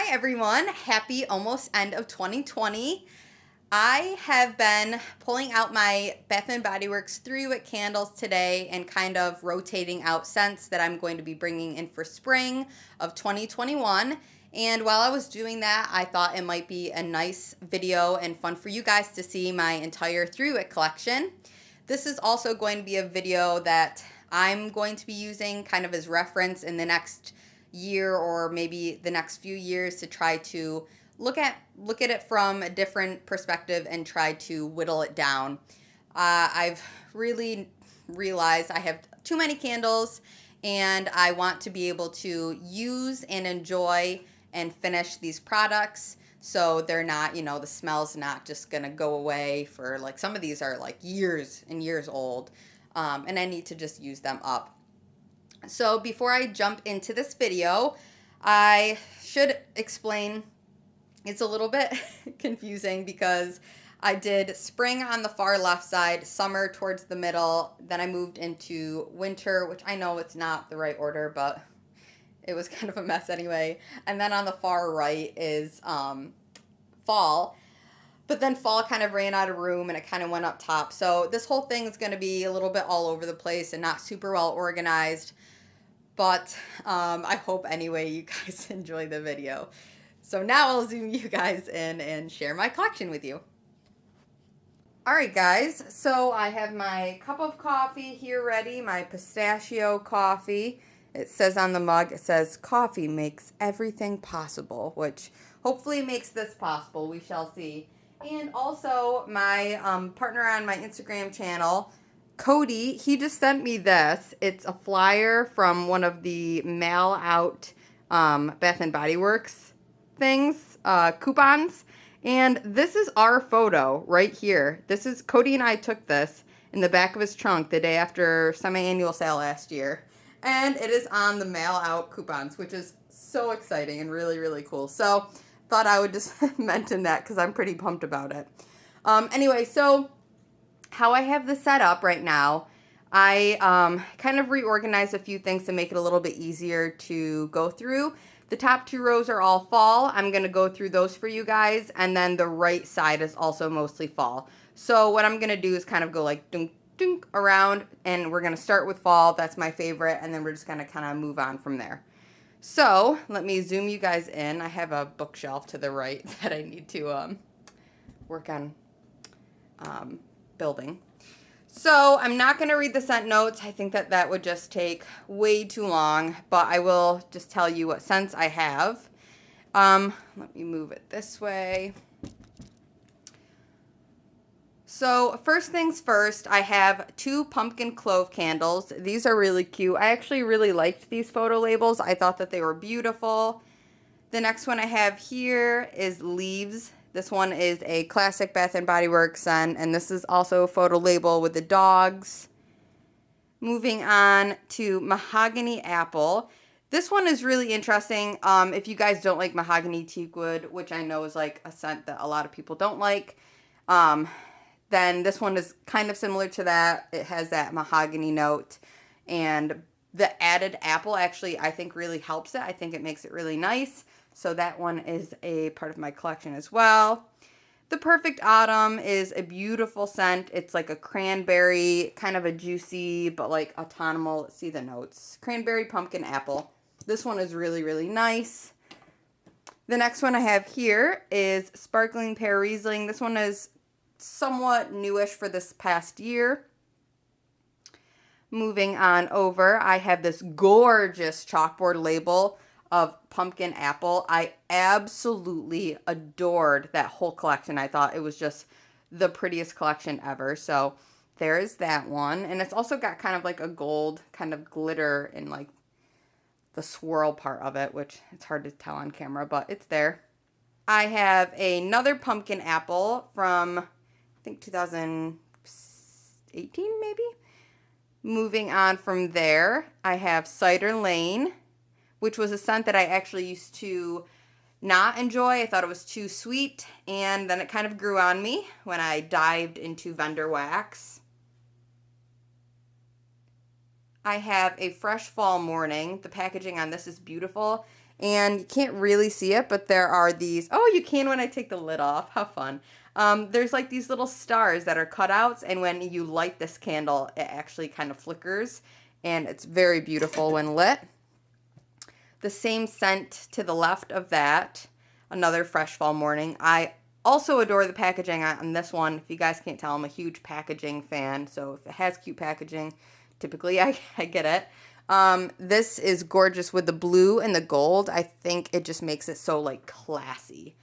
Hi everyone, happy almost end of 2020. I have been pulling out my Bath & Body Works 3-wick candles today and kind of rotating out scents that I'm going to be bringing in for spring of 2021. And while I was doing that, I thought it might be a nice video and fun for you guys to see my entire 3-wick collection. This is also going to be a video that I'm going to be using kind of as reference in the next year or maybe the next few years to try to look at it from a different perspective and try to whittle it down. I've really realized I have too many candles and I want to be able to use and enjoy and finish these products so they're not, the smell's not just gonna go away for like some of these are like years and years old, and I need to just use them up. So before I jump into this video, I should explain it's a little bit confusing because I did spring on the far left side, summer towards the middle, then I moved into winter, which I know it's not the right order, but it was kind of a mess anyway. And then on the far right is fall. But then fall kind of ran out of room and it kind of went up top. So this whole thing is going to be a little bit all over the place and not super well organized. But I hope anyway you guys enjoy the video. So now I'll zoom you guys in and share my collection with you. Alright guys, so I have my cup of coffee here ready, my pistachio coffee. It says on the mug, it says, "Coffee makes everything possible," which hopefully makes this possible. We shall see. And also my partner on my Instagram channel, Cody, he just sent me this. It's a flyer from one of the mail out Bath & Body Works things, coupons. And this is our photo right here. This is, Cody and I took this in the back of his trunk the day after semi-annual sale last year. And it is on the mail out coupons, which is so exciting and really, really cool. So thought I would just mention that because I'm pretty pumped about it. Anyway, so how I have this set up right now, I kind of reorganized a few things to make it a little bit easier to go through. The top two rows are all fall. I'm going to go through those for you guys. And then the right side is also mostly fall. So what I'm going to do is kind of go like dunk, dunk around. And we're going to start with fall. That's my favorite. And then we're just going to kind of move on from there. So let me zoom you guys in. I have a bookshelf to the right that I need to work on building. So I'm not going to read the scent notes. I think that would just take way too long, but I will just tell you what scents I have. Let me move it this way. So first things first, I have 2 pumpkin clove candles. These are really cute. I actually really liked these photo labels. I thought that they were beautiful. The next one I have here is Leaves. This one is a classic Bath & Body Works scent, and this is also a photo label with the dogs. Moving on to Mahogany Apple. This one is really interesting. If you guys don't like mahogany teakwood, which I know is like a scent that a lot of people don't like, then this one is kind of similar to that. It has that mahogany note, and the added apple actually I think really helps it. I think it makes it really nice. So that one is a part of my collection as well. The Perfect Autumn is a beautiful scent. It's like a cranberry, kind of a juicy, but like autumnal. Let's see the notes. Cranberry, pumpkin, apple. This one is really, really nice. The next one I have here is Sparkling Pear Riesling. This one is somewhat newish for this past year. Moving on over, I have this gorgeous chalkboard label of pumpkin apple. I absolutely adored that whole collection. I thought it was just the prettiest collection ever. So there is that one. And it's also got kind of like a gold kind of glitter in like the swirl part of it, which it's hard to tell on camera, but it's there. I have another pumpkin apple from, I think 2018 maybe. Moving on from there, I have Cider Lane, which was a scent that I actually used to not enjoy. I thought it was too sweet, and then it kind of grew on me when I dived into vendor wax. I have a Fresh Fall Morning. The packaging on this is beautiful. And you can't really see it, but there are these, oh, you can when I take the lid off. How fun. There's like these little stars that are cutouts, and when you light this candle, it actually kind of flickers, and it's very beautiful when lit. The same scent to the left of that, another Fresh Fall Morning. I also adore the packaging on this one. If you guys can't tell, I'm a huge packaging fan, so if it has cute packaging, typically I get it. This is gorgeous with the blue and the gold. I think it just makes it so like classy.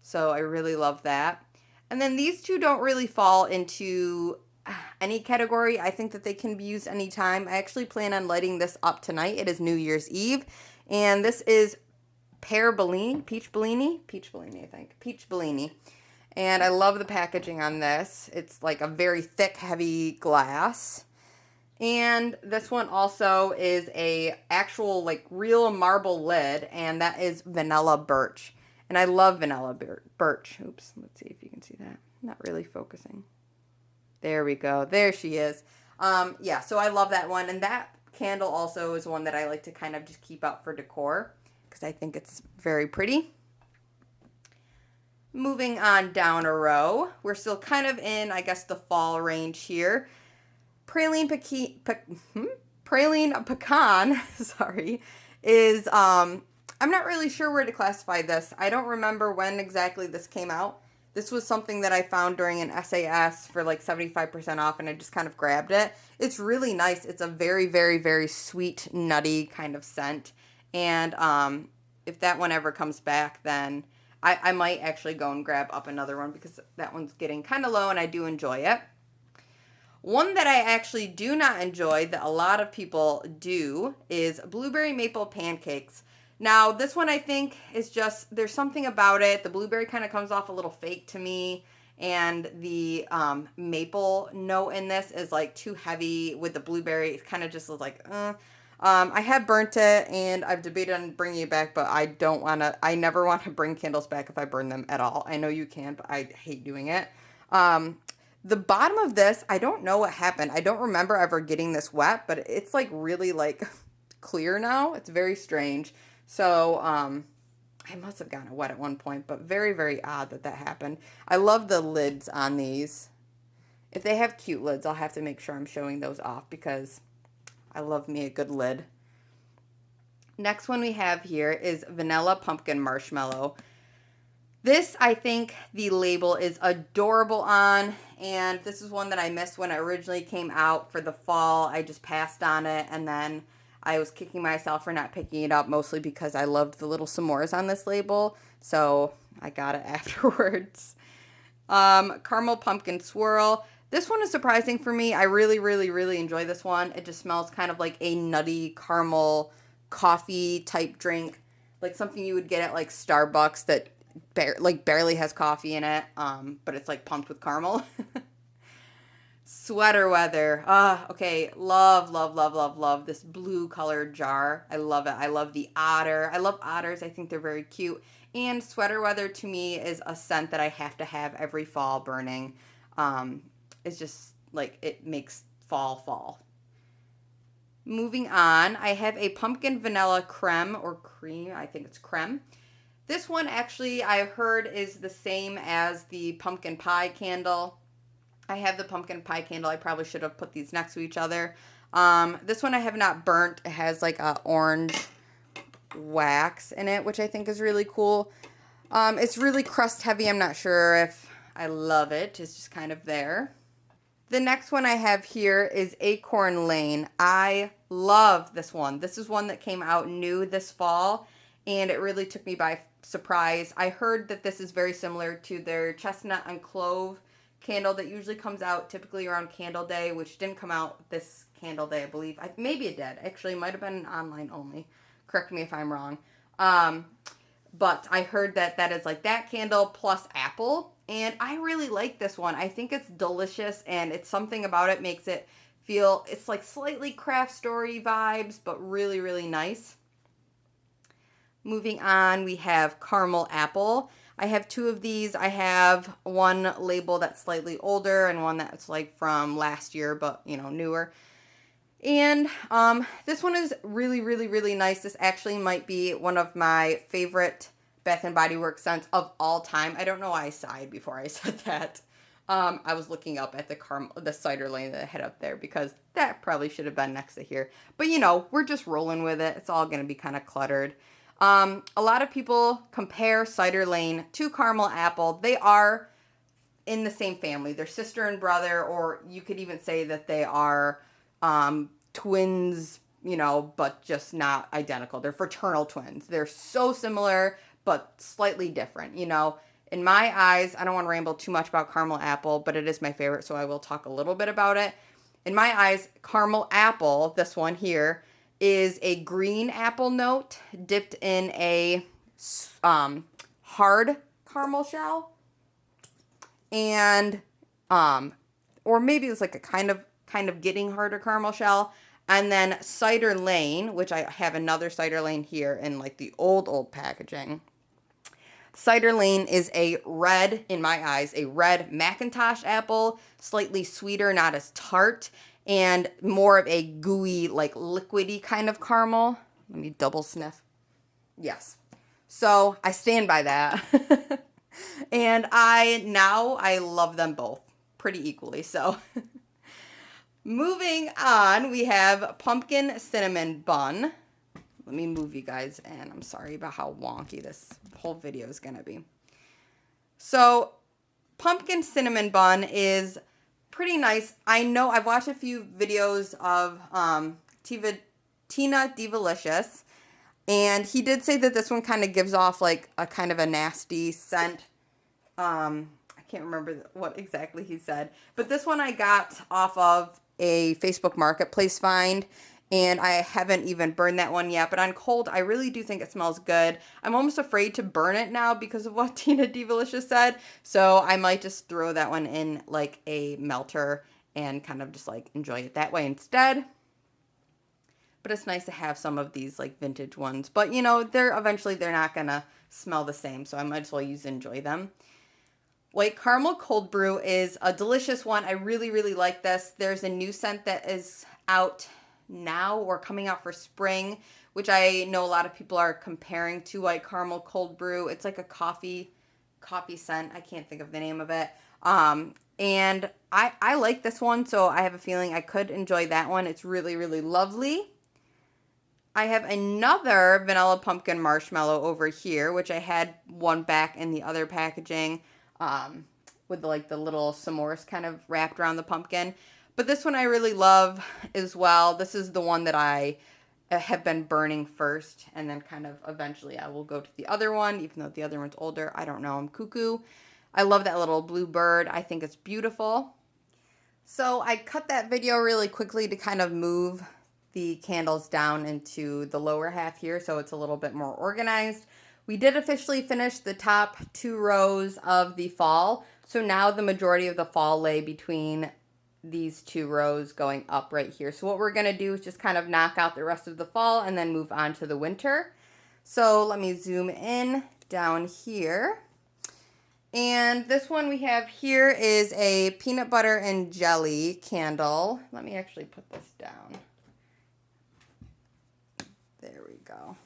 So I really love that. And then these two don't really fall into any category. I think that they can be used anytime. I actually plan on lighting this up tonight. It is New Year's Eve. And this is Pear Bellini, Peach Bellini, I think. Peach Bellini. And I love the packaging on this. It's like a very thick, heavy glass. And this one also is a actual like real marble lid, and that is vanilla birch. And I love vanilla birch. Oops, let's see if you can see that. Not really focusing. There we go. There she is. Yeah, so I love that one. And that candle also is one that I like to kind of just keep out for decor because I think it's very pretty. Moving on down a row. We're still kind of in, I guess, the fall range here. Praline Pecan, sorry, is, I'm not really sure where to classify this. I don't remember when exactly this came out. This was something that I found during an SAS for like 75% off, and I just kind of grabbed it. It's really nice. It's a very, very, very sweet, nutty kind of scent. And if that one ever comes back, then I might actually go and grab up another one because that one's getting kind of low and I do enjoy it. One that I actually do not enjoy that a lot of people do is Blueberry Maple Pancakes. Now, this one I think is just, there's something about it. The blueberry kind of comes off a little fake to me. And the maple note in this is like too heavy with the blueberry. It kind of just looks like, I have burnt it and I've debated on bringing it back, but I never want to bring candles back if I burn them at all. I know you can, but I hate doing it. The bottom of this, I don't know what happened. I don't remember ever getting this wet, but it's like really like clear now. It's very strange. So, I must have gotten it wet at one point, but very, very odd that happened. I love the lids on these. If they have cute lids, I'll have to make sure I'm showing those off because I love me a good lid. Next one we have here is Vanilla Pumpkin Marshmallow. This, I think the label is adorable on, and this is one that I missed when it originally came out for the fall. I just passed on it, and then I was kicking myself for not picking it up, mostly because I loved the little s'mores on this label, so I got it afterwards. Caramel Pumpkin Swirl. This one is surprising for me. I really, really, really enjoy this one. It just smells kind of like a nutty caramel coffee type drink, like something you would get at like Starbucks that barely has coffee in it, but it's like pumped with caramel. Sweater Weather. Okay. Love this blue colored jar. I love it. I love the otter. I love otters. I think they're very cute. And Sweater Weather to me is a scent that I have to have every fall burning. It's just like it makes fall. Moving on, I have a pumpkin vanilla creme or cream. I think it's creme. This one actually I heard is the same as the pumpkin pie candle. I have the pumpkin pie candle. I probably should have put these next to each other. This one I have not burnt. It has like a orange wax in it, which I think is really cool. It's really crust heavy. I'm not sure if I love it. It's just kind of there. The next one I have here is Acorn Lane. I love this one. This is one that came out new this fall, and it really took me by surprise. I heard that this is very similar to their chestnut and clove candle that usually comes out typically around Candle Day, which didn't come out this Candle Day, I believe. Maybe it did. Actually, it might have been online only. Correct me if I'm wrong. But I heard that is like that candle plus apple, and I really like this one. I think it's delicious, and it's something about it makes it feel, it's like slightly craft story vibes, but really, really nice. Moving on, we have Caramel Apple. I have two of these. I have one label that's slightly older and one that's like from last year, but newer. And this one is really, really, really nice. This actually might be one of my favorite Bath and Body Works scents of all time. I don't know why I sighed before I said that. I was looking up at the Cider Lane that I had up there because that probably should have been next to here. But you know, we're just rolling with it. It's all going to be kind of cluttered. A lot of people compare Cider Lane to Caramel Apple. They are in the same family. They're sister and brother, or you could even say that they are twins, you know, but just not identical. They're fraternal twins. They're so similar, but slightly different, you know. In my eyes, I don't want to ramble too much about Caramel Apple, but it is my favorite, so I will talk a little bit about it. In my eyes, Caramel Apple, this one here, is a green apple note dipped in a hard caramel shell. And, or maybe it's like a kind of getting harder caramel shell. And then Cider Lane, which I have another Cider Lane here in like the old packaging. Cider Lane is a red, in my eyes, a red Macintosh apple, slightly sweeter, not as tart, and more of a gooey, like liquidy kind of caramel. Let me double sniff. Yes. So I stand by that. And I love them both pretty equally. So moving on, we have Pumpkin Cinnamon Bun. Let me move you guys in. I'm sorry about how wonky this whole video is going to be. So Pumpkin Cinnamon Bun is pretty nice. I know I've watched a few videos of Tina Divalicious. And he did say that this one kind of gives off like a kind of a nasty scent. I can't remember what exactly he said. But this one I got off of a Facebook Marketplace find. And I haven't even burned that one yet. But on cold, I really do think it smells good. I'm almost afraid to burn it now because of what Tina Divalicious said. So I might just throw that one in like a melter and kind of just like enjoy it that way instead. But it's nice to have some of these like vintage ones. But you know, they're not gonna smell the same, so I might as well enjoy them. White Caramel Cold Brew is a delicious one. I really, really like this. There's a new scent that is out now or coming out for spring, which I know a lot of people are comparing to White Caramel Cold Brew. It's like a coffee scent. I can't think of the name of it. And I like this one, so I have a feeling I could enjoy that one. It's really, really lovely. I have another Vanilla Pumpkin Marshmallow over here, which I had one back in the other packaging with like the little s'mores kind of wrapped around the pumpkin. But this one I really love as well. This is the one that I have been burning first, and then kind of eventually I will go to the other one, even though the other one's older. I don't know. I'm cuckoo. I love that little blue bird. I think it's beautiful. So I cut that video really quickly to kind of move the candles down into the lower half here so it's a little bit more organized. We did officially finish the top 2 rows of the fall, so now the majority of the fall lay between these 2 rows going up right here. So what we're going to do is just kind of knock out the rest of the fall and then move on to the winter. So let me zoom in down here. And this one we have here is a peanut butter and jelly candle. Let me actually put this down. There we go.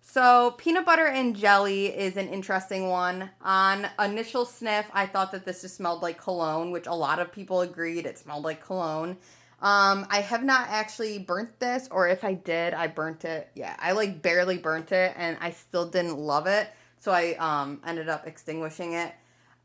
So peanut butter and jelly is an interesting one. On initial sniff, I thought that this just smelled like cologne, which a lot of people agreed it smelled like cologne. I have not actually burnt this, or if I did, I burnt it. Yeah, I like barely burnt it, and I still didn't love it. So I ended up extinguishing it.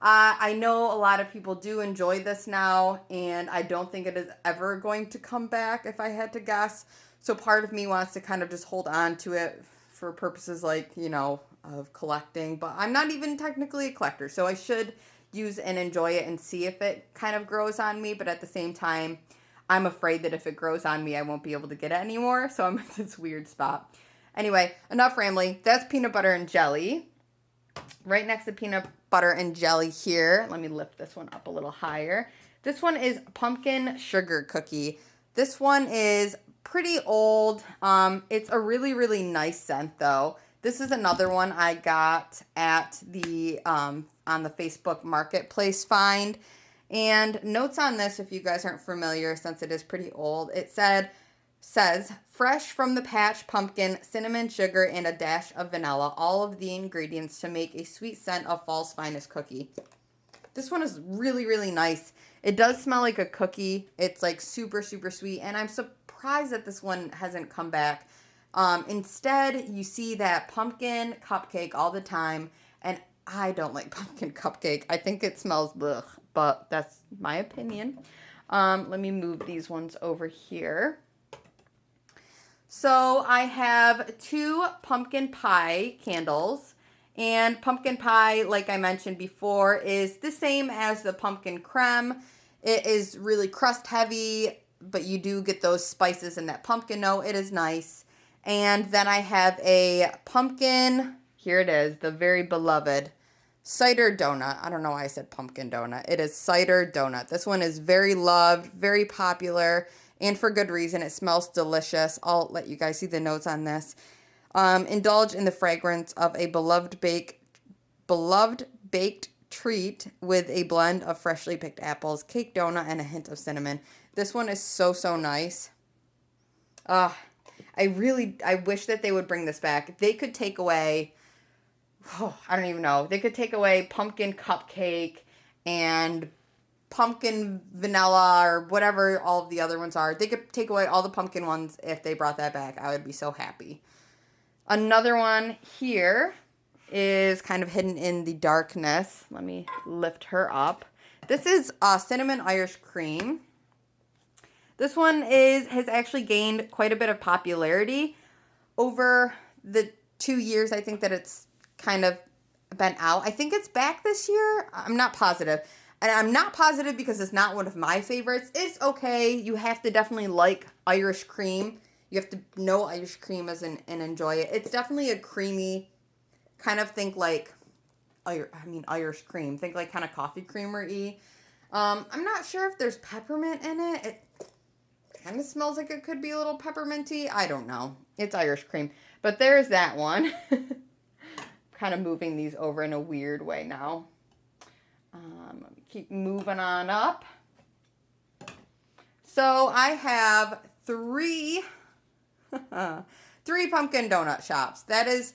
I know a lot of people do enjoy this now, and I don't think it is ever going to come back if I had to guess. So part of me wants to kind of just hold on to it for purposes like, you know, of collecting. But I'm not even technically a collector, so I should use and enjoy it and see if it kind of grows on me. But at the same time, I'm afraid that if it grows on me, I won't be able to get it anymore. So I'm in this weird spot. Anyway, enough rambling. That's peanut butter and jelly. Right next to peanut butter and jelly here, let me lift this one up a little higher. This one is pumpkin sugar cookie. This one is pretty old. It's a really, really nice scent though. This is another one I got at the on the Facebook Marketplace find. And notes on this, if you guys aren't familiar, since it is pretty old, it says, fresh from the patch pumpkin, cinnamon, sugar, and a dash of vanilla, all of the ingredients to make a sweet scent of fall's finest cookie. This one is really, really nice. It does smell like a cookie. It's like super, super sweet, and I'm surprised that this one hasn't come back. Instead, you see that pumpkin cupcake all the time, and I don't like pumpkin cupcake. I think it smells blech, but that's my opinion. Let me move these ones over here. So I have 2 pumpkin pie candles, and pumpkin pie, like I mentioned before, is the same as the pumpkin creme. It is really crust heavy, but you do get those spices and that pumpkin note. It is nice. And then I have a pumpkin, here it is, the very beloved cider donut. I don't know why I said pumpkin donut. It is cider donut. This one is very loved, very popular, and for good reason. It smells delicious. I'll let you guys see the notes on this. Indulge in the fragrance of a beloved baked treat with a blend of freshly picked apples, cake donut, and a hint of cinnamon. This one is so, so nice. I wish that they would bring this back. They could take away, I don't even know. They could take away pumpkin cupcake and pumpkin vanilla or whatever all of the other ones are. They could take away all the pumpkin ones if they brought that back. I would be so happy. Another one here is kind of hidden in the darkness. Let me lift her up. This is Cinnamon Irish Cream. This one has actually gained quite a bit of popularity over the 2 years. I think that it's kind of been out. I think it's back this year. I'm not positive. And I'm not positive because it's not one of my favorites. It's okay. You have to definitely like Irish cream. You have to know Irish cream and enjoy it. It's definitely a creamy, kind of think like, Irish cream. Think like kind of coffee creamer-y. I'm not sure if there's peppermint in it. It kind of smells like it could be a little pepperminty. I don't know. It's Irish cream. But there's that one. Kind of moving these over in a weird way now. Let me keep moving on up. So I have 3 pumpkin donut shops. That is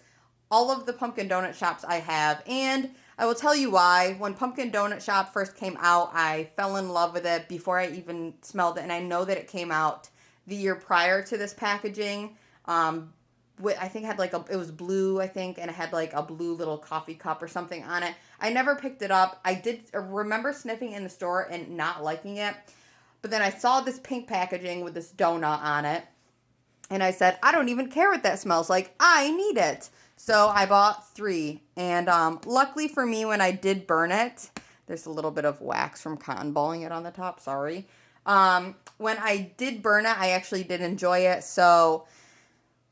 all of the pumpkin donut shops I have. And I will tell you why. When Pumpkin Donut Shop first came out, I fell in love with it before I even smelled it. And I know that it came out the year prior to this packaging. I think it had it was blue, I think, and it had like a blue little coffee cup or something on it. I never picked it up. I did remember sniffing in the store and not liking it. But then I saw this pink packaging with this donut on it. And I said, I don't even care what that smells like. I need it. So I bought 3. And luckily for me, when I did burn it, there's a little bit of wax from cotton balling it on the top. Sorry. When I did burn it, I actually did enjoy it. So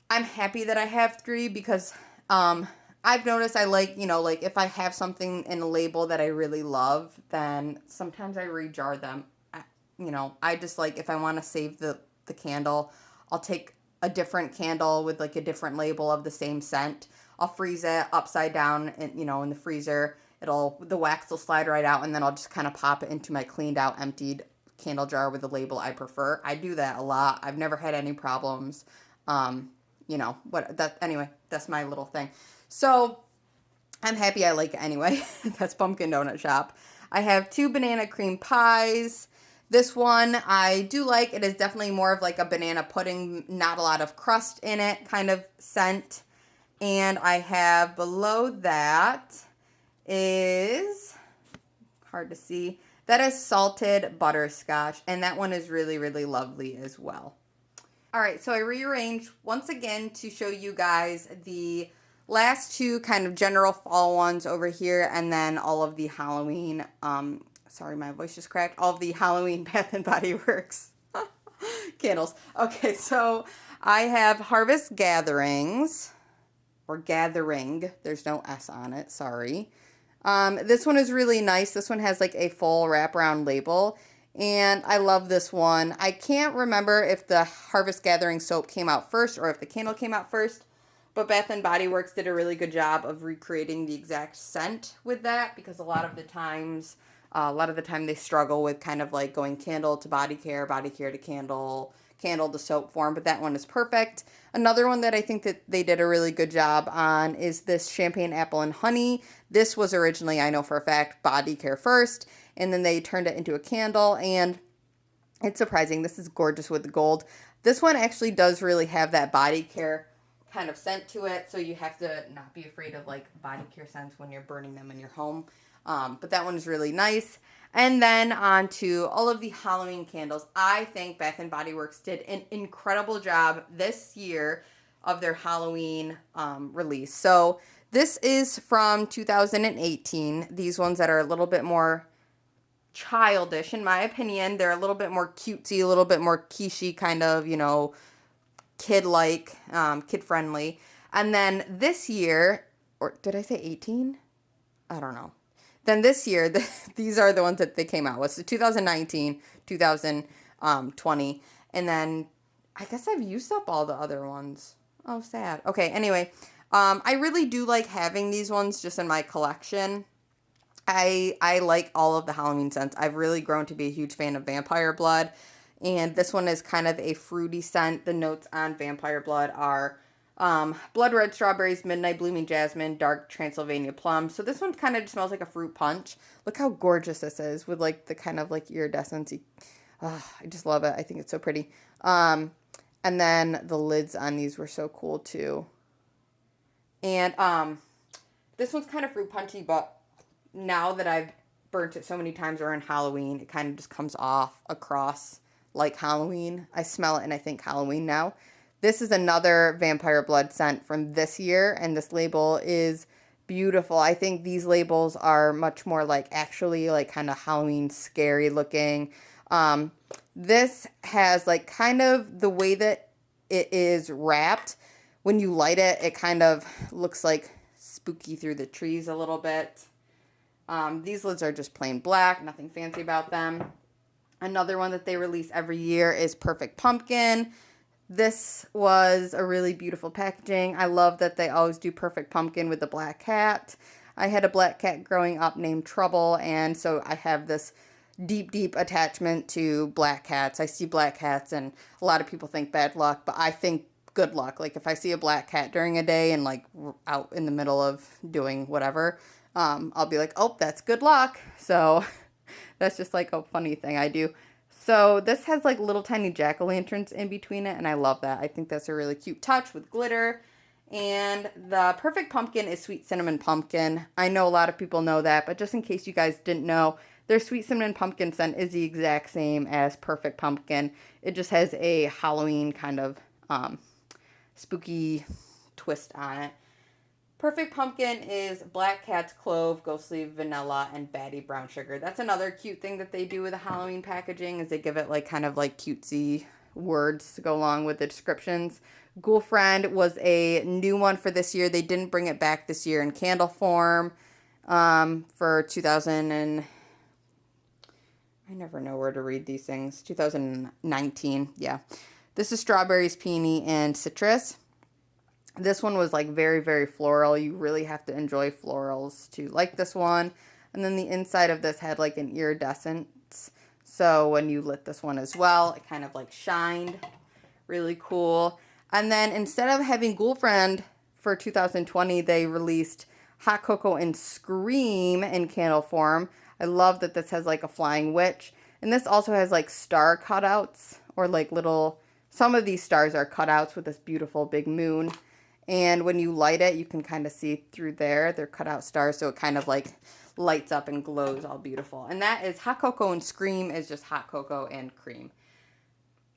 I'm happy that I have 3 because I've noticed I like if I have something in a label that I really love, then sometimes I rejar them. I just if I want to save the candle, I'll take a different candle with a different label of the same scent. I'll freeze it upside down and in the freezer. The wax will slide right out, and then I'll just kind of pop it into my cleaned out, emptied candle jar with the label I prefer. I do that a lot. I've never had any problems. Anyway, that's my little thing. So I'm happy I like it anyway. That's Pumpkin Donut Shop. I have 2 banana cream pies. This one I do like. It is definitely more of a banana pudding, not a lot of crust in it kind of scent. And I have below that is, hard to see, that is salted butterscotch. And that one is really, really lovely as well. All right, so I rearranged once again to show you guys the last 2 kind of general fall ones over here, and then all of the Halloween, sorry, my voice just cracked, all of the Halloween Bath & Body Works candles. Okay, so I have Harvest Gatherings, or Gathering, there's no S on it, sorry. This one is really nice. This one has a full wraparound label. And I love this one. I can't remember if the Harvest Gathering soap came out first or if the candle came out first. But Bath & Body Works did a really good job of recreating the exact scent with that. Because a lot of the times A lot of the time they struggle with kind of like going candle to body care to candle, candle to soap form, but that one is perfect. Another one that I think that they did a really good job on is this Champagne Apple and Honey. This was originally, I know for a fact, body care first, and then they turned it into a candle, and it's surprising. This is gorgeous with the gold. This one actually does really have that body care kind of scent to it, so you have to not be afraid of like body care scents when you're burning them in your home. But that one is really nice. And then on to all of the Halloween candles. I think Bath & Body Works did an incredible job this year of their Halloween release. So this is from 2018. These ones that are a little bit more childish, in my opinion. They're a little bit more cutesy, a little bit more quiche, kind of, you know, kid-like, kid-friendly. And then this year, or did I say 18? I don't know. Then this year, these are the ones that they came out with. So 2019, 2020. And then I guess I've used up all the other ones. Oh, sad. Okay, anyway. I really do like having these ones just in my collection. I like all of the Halloween scents. I've really grown to be a huge fan of Vampire Blood. And this one is kind of a fruity scent. The notes on Vampire Blood are blood red strawberries, midnight blooming jasmine, dark Transylvania plum. So this one kind of just smells like a fruit punch. Look how gorgeous this is with like the kind of like iridescence. I just love it. I think it's so pretty. And then the lids on these were so cool too. And this one's kind of fruit punchy, but now that I've burnt it so many times around Halloween, it kind of just comes off across like Halloween. I smell it and I think Halloween now. This is another Vampire Blood scent from this year, and this label is beautiful. I think these labels are much more like actually like kind of Halloween scary looking. This has like kind of the way that it is wrapped. When you light it, it kind of looks like spooky through the trees a little bit. These lids are just plain black, nothing fancy about them. Another one that they release every year is Perfect Pumpkin. This was a really beautiful packaging. I love that they always do Perfect Pumpkin with the black cat. I had a black cat growing up named Trouble, and so I have this deep, deep attachment to black cats. I see black cats, and a lot of people think bad luck, but I think good luck. Like, if I see a black cat during a day and, like, out in the middle of doing whatever, I'll be like, oh, that's good luck. So that's just, like, a funny thing I do. So this has like little tiny jack-o'-lanterns in between it, and I love that. I think that's a really cute touch with glitter. And the Perfect Pumpkin is Sweet Cinnamon Pumpkin. I know a lot of people know that, but just in case you guys didn't know, their Sweet Cinnamon Pumpkin scent is the exact same as Perfect Pumpkin. It just has a Halloween kind of spooky twist on it. Perfect Pumpkin is Black Cat's Clove, Ghostly Vanilla, and Batty Brown Sugar. That's another cute thing that they do with the Halloween packaging, is they give it like kind of like cutesy words to go along with the descriptions. Ghoul Friend was a new one for this year. They didn't bring it back this year in candle form for 2000 and... I never know where to read these things. 2019, yeah. This is Strawberries, Peony, and Citrus. This one was like very, very floral. You really have to enjoy florals to like this one. And then the inside of this had like an iridescence. So when you lit this one as well, it kind of like shined. Really cool. And then instead of having Ghoul Friend for 2020, they released Hot Cocoa and Scream in candle form. I love that this has like a flying witch. And this also has like star cutouts, or like little, some of these stars are cutouts with this beautiful big moon. And when you light it, you can kind of see through there. They're cut out stars, so it kind of like lights up and glows all beautiful. And that is Hot Cocoa and Scream is just hot cocoa and cream.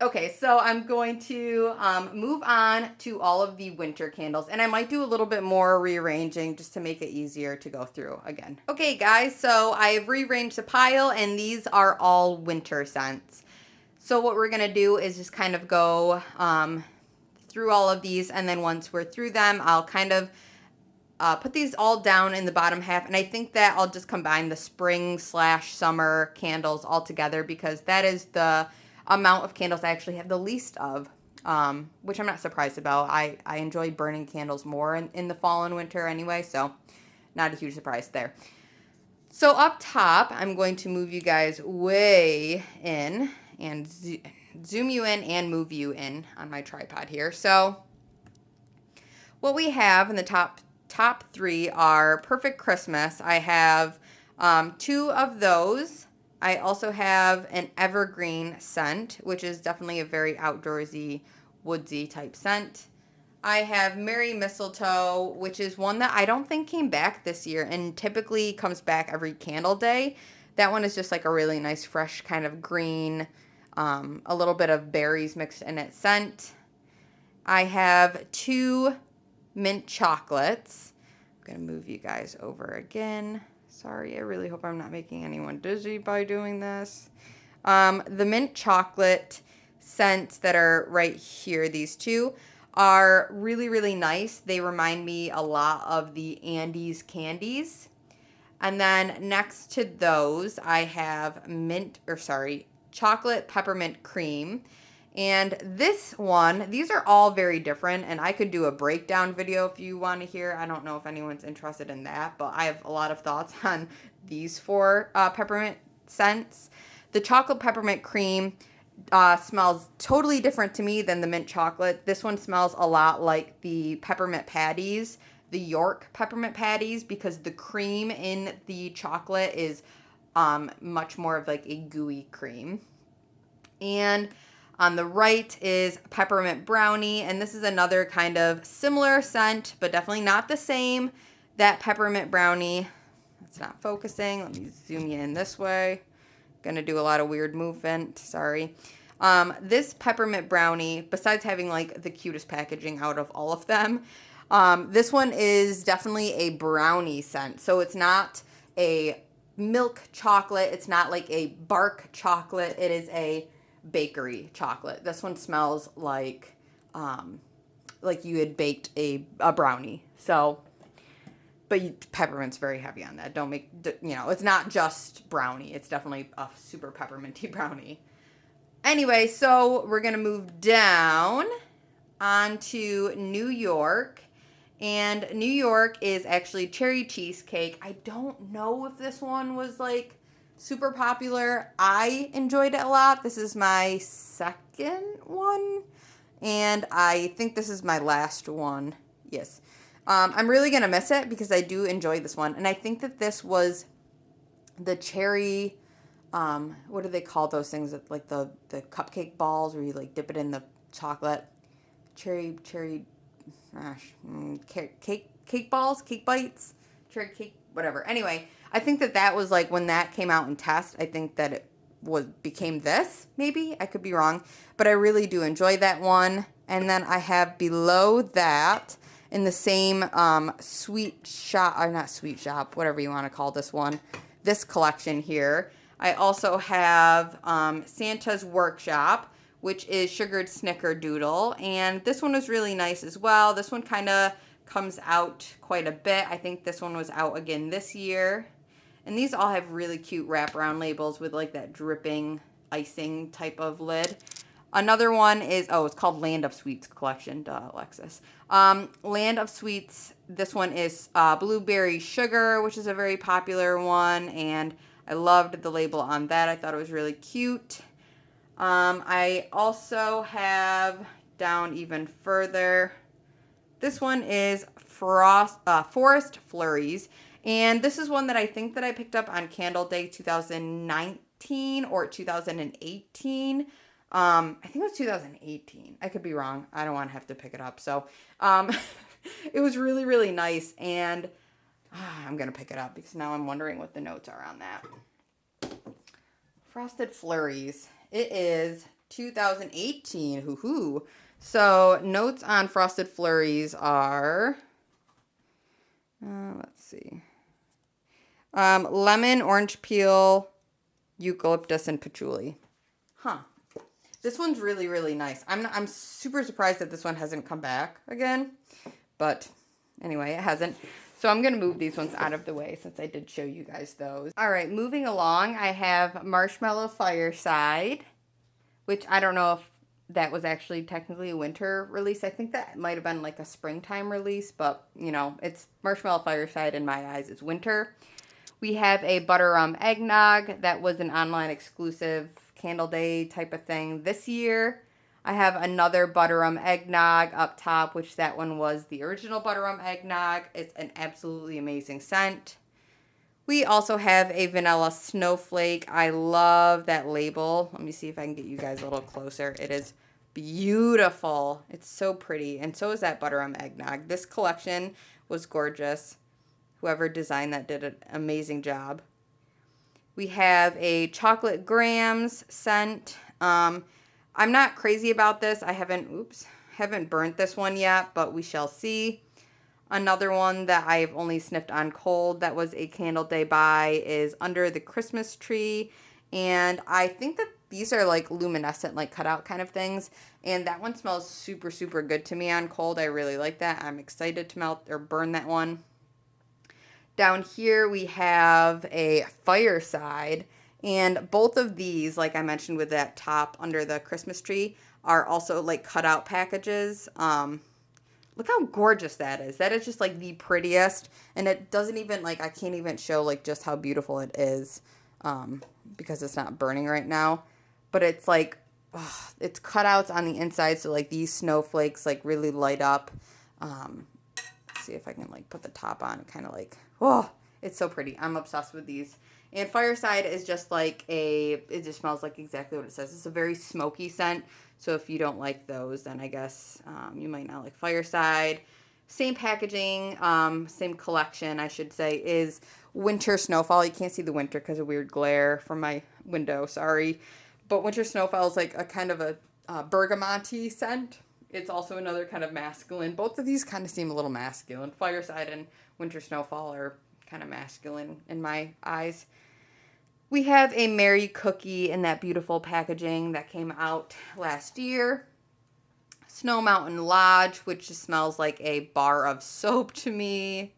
Okay, so I'm going to move on to all of the winter candles. And I might do a little bit more rearranging just to make it easier to go through again. Okay, guys, so I've rearranged the pile, and these are all winter scents. So what we're going to do is just kind of go... through all of these, and then once we're through them, I'll kind of put these all down in the bottom half, and I think that I'll just combine the spring/summer candles all together, because that is the amount of candles I actually have the least of, which I'm not surprised about. I enjoy burning candles more in the fall and winter anyway, so not a huge surprise there. So up top, I'm going to move you guys way in and zoom you in and move you in on my tripod here. So what we have in the top three are Perfect Christmas. I have 2 of those. I also have an evergreen scent, which is definitely a very outdoorsy, woodsy type scent. I have Merry Mistletoe, which is one that I don't think came back this year and typically comes back every candle day. That one is just like a really nice, fresh kind of green, a little bit of berries mixed in its scent. I have 2 mint chocolates. I'm going to move you guys over again. Sorry, I really hope I'm not making anyone dizzy by doing this. The mint chocolate scents that are right here, these 2, are really, really nice. They remind me a lot of the Andes candies. And then next to those, I have chocolate peppermint cream. And this one, these are all very different, and I could do a breakdown video if you want to hear. I don't know if anyone's interested in that, but I have a lot of thoughts on these 4 peppermint scents. The chocolate peppermint cream smells totally different to me than the mint chocolate. This one smells a lot like the peppermint patties, the York peppermint patties, because the cream in the chocolate is much more of like a gooey cream. And on the right is Peppermint Brownie, and this is another kind of similar scent, but definitely not the same. That Peppermint Brownie, it's not focusing. Let me zoom you in this way. Gonna do a lot of weird movement, sorry. This Peppermint Brownie, besides having like the cutest packaging out of all of them, this one is definitely a brownie scent. So it's not a milk chocolate. It's not like a bark chocolate. It is a bakery chocolate. This one smells like you had baked a brownie. So, but peppermint's very heavy on that. Don't make, it's not just brownie. It's definitely a super pepperminty brownie. Anyway, so we're going to move down onto New York. And New York is actually cherry cheesecake. I don't know if this one was like super popular. I enjoyed it a lot. This is my second one, and I think this is my last one. Yes. I'm really going to miss it because I do enjoy this one, and I think that this was the cherry, what do they call those things, like the cupcake balls where you like dip it in the chocolate? Cake balls, cake bites, cherry cake, whatever. Anyway, I think that was like when that came out in test, I think that it became this, maybe. I could be wrong, but I really do enjoy that one. And then I have below that in the same sweet shop, or not sweet shop, whatever you want to call this one, this collection here. I also have Santa's Workshop, which is sugared snickerdoodle, and this one was really nice as well. This one kind of comes out quite a bit. I think this one was out again this year. And these all have really cute wraparound labels with like that dripping icing type of lid. Another one is, it's called Land of Sweets collection, duh, Alexis. Land of Sweets, this one is blueberry sugar, which is a very popular one, and I loved the label on that. I thought it was really cute. I also have down even further, this one is Forest Flurries, and this is one that I think that I picked up on Candle Day 2019 or 2018. I think it was 2018. I could be wrong. I don't want to have to pick it up. So it was really, really nice, and I'm going to pick it up because now I'm wondering what the notes are on that. Frosted Flurries. It is 2018. Hoo-hoo. So notes on Frosted Flurries are, let's see, lemon, orange peel, eucalyptus, and patchouli. Huh. This one's really, really nice. I'm super surprised that this one hasn't come back again. But anyway, it hasn't. So I'm going to move these ones out of the way since I did show you guys those. All right, moving along, I have Marshmallow Fireside, which I don't know if that was actually technically a winter release. I think that might have been like a springtime release, but, it's Marshmallow Fireside in my eyes is winter. We have a Butter Rum Eggnog. That was an online exclusive candle day type of thing this year. I have another Butter Rum Eggnog up top, which that one was the original Butter Rum Eggnog. It's an absolutely amazing scent. We also have a Vanilla Snowflake. I love that label. Let me see if I can get you guys a little closer. It is beautiful. It's so pretty. And so is that Butter Rum Eggnog. This collection was gorgeous. Whoever designed that did an amazing job. We have a Chocolate Grams scent. I'm not crazy about this. I haven't burnt this one yet, but we shall see. Another one that I've only sniffed on cold that was a candle day buy is Under the Christmas Tree. And I think that these are like luminescent, like cutout kind of things. And that one smells super, super good to me on cold. I really like that. I'm excited to melt or burn that one. Down here we have a Fireside. And both of these, like I mentioned with that top Under the Christmas Tree, are also like cutout packages. Look how gorgeous that is. That is just like the prettiest. And it doesn't even like, I can't even show like just how beautiful it is because it's not burning right now. But it's like, it's cutouts on the inside. So like these snowflakes like really light up. Let's see if I can like put the top on. Kind of like, it's so pretty. I'm obsessed with these. And Fireside is just like it just smells like exactly what it says. It's a very smoky scent. So if you don't like those, then I guess you might not like Fireside. Same packaging, same collection, I should say, is Winter Snowfall. You can't see the winter because of weird glare from my window, sorry. But Winter Snowfall is like a kind of a bergamot-y scent. It's also another kind of masculine. Both of these kind of seem a little masculine. Fireside and Winter Snowfall are kind of masculine in my eyes. We have a Merry Cookie in that beautiful packaging that came out last year. Snow Mountain Lodge, which just smells like a bar of soap to me.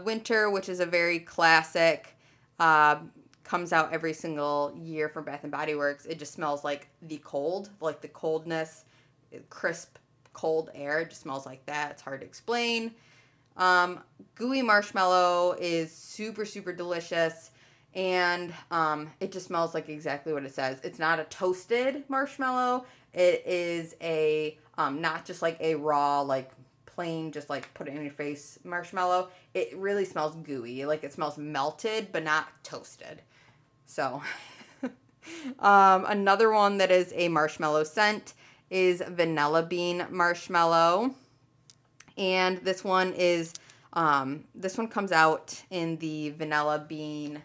Winter, which is a very classic, comes out every single year from Bath & Body Works. It just smells like the cold, like the coldness, crisp, cold air. It just smells like that. It's hard to explain. Gooey Marshmallow is super, super delicious. And it just smells like exactly what it says. It's not a toasted marshmallow. It is a, not just like a raw, like plain, just like put it in your face marshmallow. It really smells gooey. Like it smells melted, but not toasted. So, another one that is a marshmallow scent is Vanilla Bean Marshmallow. And this one is, this one comes out in the Vanilla Bean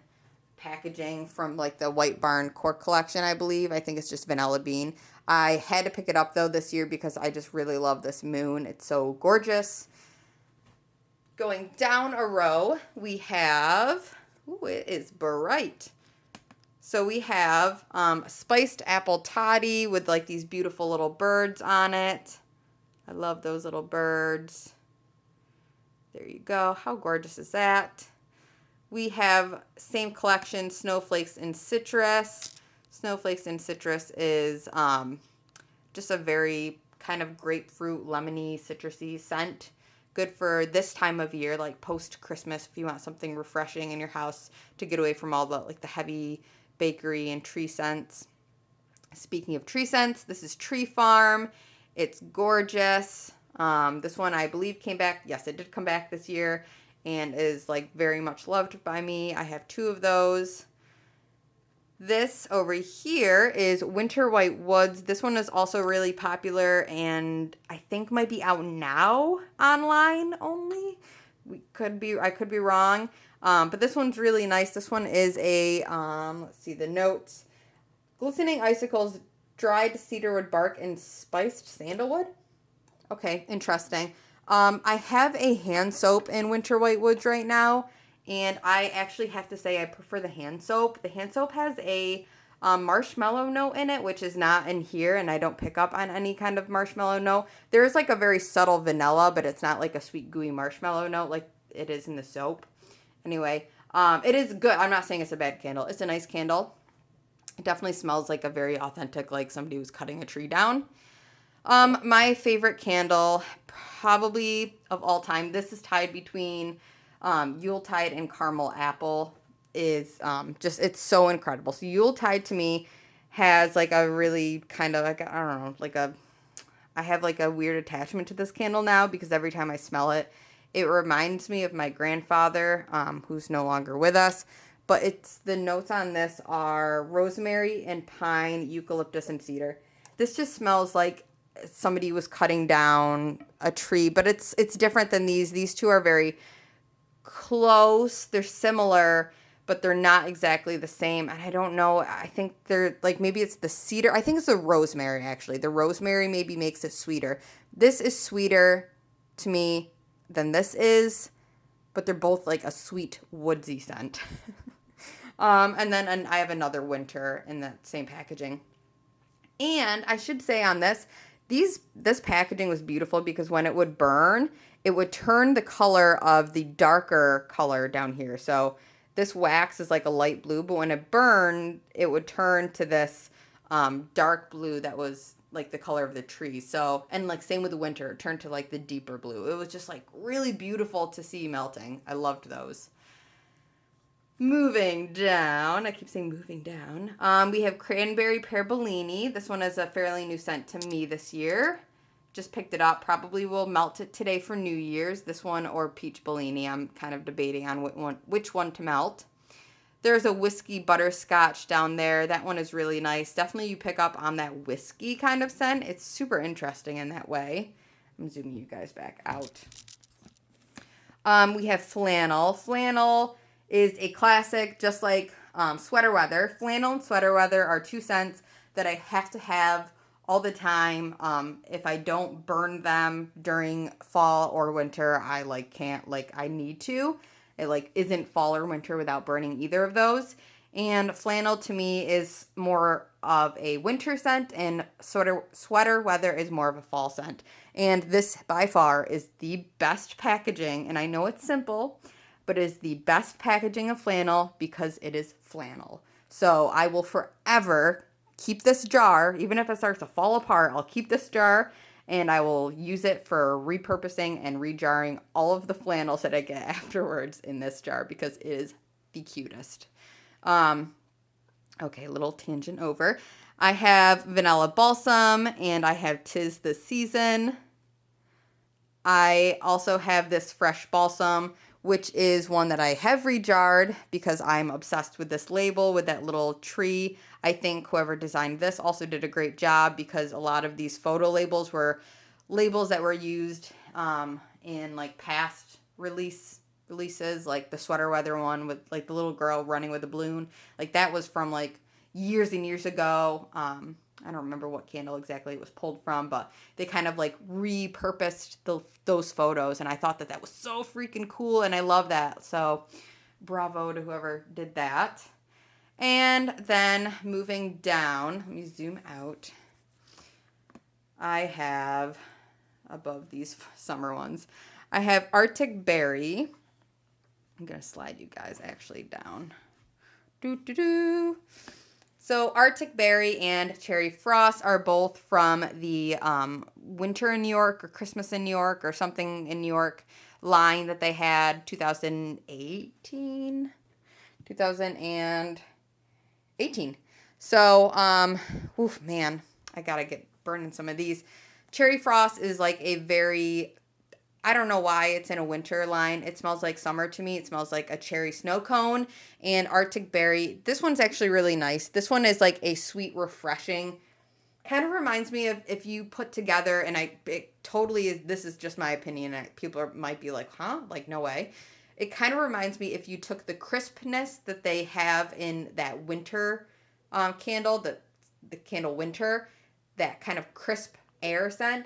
packaging from like the White Barn Cork collection, I believe. I think it's just vanilla bean. I had to pick it up though this year because I just really love this moon. It's so gorgeous. Going down a row, we have, it is bright. So we have spiced apple toddy with like these beautiful little birds on it. I love those little birds. There you go. How gorgeous is that? We have same collection, Snowflakes and Citrus. Snowflakes and Citrus is just a very kind of grapefruit, lemony, citrusy scent. Good for this time of year, like post-Christmas, if you want something refreshing in your house to get away from all the like the heavy bakery and tree scents. Speaking of tree scents, this is Tree Farm. It's gorgeous. This one I believe came back. Yes, it did come back this year. And is like very much loved by me. I have 2 of those. This over here is Winter White Woods. This one is also really popular and I think might be out now online only. I could be wrong. But this one's really nice. This one is a, let's see the notes. Glistening icicles, dried cedarwood bark, and spiced sandalwood. Okay, interesting. I have a hand soap in Winter White Woods right now, and I actually have to say I prefer the hand soap. The hand soap has a marshmallow note in it, which is not in here, and I don't pick up on any kind of marshmallow note. There is like a very subtle vanilla, but it's not like a sweet gooey marshmallow note like it is in the soap. Anyway, it is good. I'm not saying it's a bad candle. It's a nice candle. It definitely smells like a very authentic, like somebody was cutting a tree down. My favorite candle, probably of all time, this is tied between Yuletide and Caramel Apple is it's so incredible. So Yuletide to me has like a really kind of like, I don't know, like I have like a weird attachment to this candle now because every time I smell it, it reminds me of my grandfather, who's no longer with us. But the notes on this are rosemary and pine, eucalyptus and cedar. This just smells like somebody was cutting down a tree, but it's different than these. These two are very close. They're similar, but they're not exactly the same. And I don't know. I think they're like, maybe it's the cedar. I think it's the rosemary, actually. The rosemary maybe makes it sweeter. This is sweeter to me than this is, but they're both like a sweet woodsy scent. And I have another winter in that same packaging. And I should say on this packaging was beautiful because when it would burn, it would turn the color of the darker color down here. So this wax is like a light blue, but when it burned, it would turn to this dark blue that was like the color of the tree. So, and like same with the winter, it turned to like the deeper blue. It was just like really beautiful to see melting. I loved those. Moving down, I keep saying moving down. We have Cranberry Pear Bellini. This one is a fairly new scent to me this year. Just picked it up. Probably will melt it today for New Year's. This one or Peach Bellini. I'm kind of debating on which one to melt. There's a whiskey butterscotch down there. That one is really nice. Definitely you pick up on that whiskey kind of scent. It's super interesting in that way. I'm zooming you guys back out. We have Flannel. Flannel is a classic, just like Sweater Weather. Flannel and Sweater Weather are two scents that I have to have all the time. If I don't burn them during fall or winter, I I need to. It isn't fall or winter without burning either of those. And flannel to me is more of a winter scent, and Sweater Weather is more of a fall scent. And this by far is the best packaging, and I know it's simple, but it is the best packaging of flannel because it is flannel. So I will forever keep this jar. Even if it starts to fall apart, I'll keep this jar and I will use it for repurposing and rejarring all of the flannels that I get afterwards in this jar because it is the cutest. Okay, little tangent over. I have Vanilla Balsam and I have 'Tis the Season. I also have this Fresh Balsam, which is one that I have rejarred because I'm obsessed with this label with that little tree. I think whoever designed this also did a great job because a lot of these photo labels were labels that were used in like past releases, like the Sweater Weather one with like the little girl running with a balloon. Like that was from like years and years ago. I don't remember what candle exactly it was pulled from, but they kind of like repurposed those photos, and I thought that was so freaking cool, and I love that. So bravo to whoever did that. And then moving down, let me zoom out. I have, above these summer ones, I have Arctic Berry. I'm going to slide you guys actually down. So Arctic Berry and Cherry Frost are both from the Winter in New York or Christmas in New York or something in New York line that they had 2018. So, oof, man, I gotta get burning some of these. Cherry Frost is like a very, I don't know why it's in a winter line. It smells like summer to me. It smells like a cherry snow cone. And Arctic Berry, this one's actually really nice. This one is like a sweet, refreshing, kind of reminds me of if you put together, and it totally is, this is just my opinion. People might be like, huh? Like, no way. It kind of reminds me if you took the crispness that they have in that winter candle, the candle Winter, that kind of crisp air scent,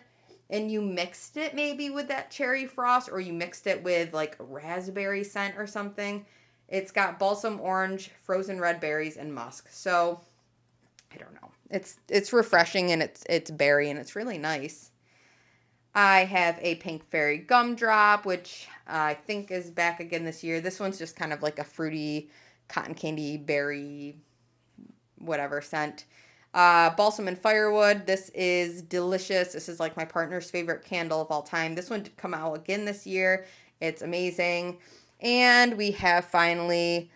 and you mixed it maybe with that Cherry Frost, or you mixed it with like a raspberry scent or something. It's got balsam orange, frozen red berries, and musk. So I don't know. It's refreshing, and it's berry, and it's really nice. I have a Pink Fairy Gumdrop, which I think is back again this year. This one's just kind of like a fruity, cotton candy, berry, whatever scent. Balsam and Firewood. This is delicious. This is like my partner's favorite candle of all time. This one did come out again this year. It's amazing. And we have finally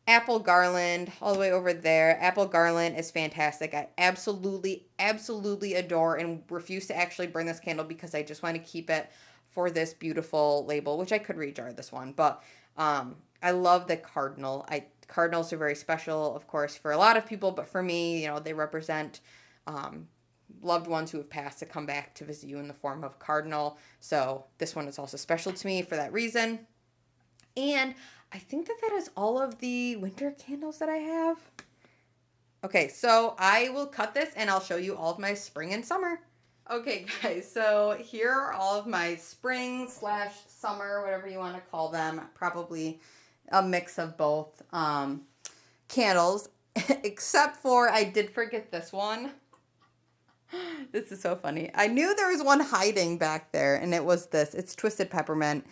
apple garland all the way over there. Apple garland is fantastic. I absolutely, absolutely adore and refuse to actually burn this candle because I just want to keep it for this beautiful label, which I could rejar this one. But I love the cardinal. Cardinals are very special, of course, for a lot of people, but for me, they represent loved ones who have passed to come back to visit you in the form of cardinal. So this one is also special to me for that reason. And I think that is all of the winter candles that I have. Okay, so I will cut this and I'll show you all of my spring and summer. Okay, guys, so here are all of my spring/summer, whatever you want to call them. Probably a mix of both candles, except for I did forget this one. This is so funny. I knew there was one hiding back there, and it was this. It's Twisted Peppermint.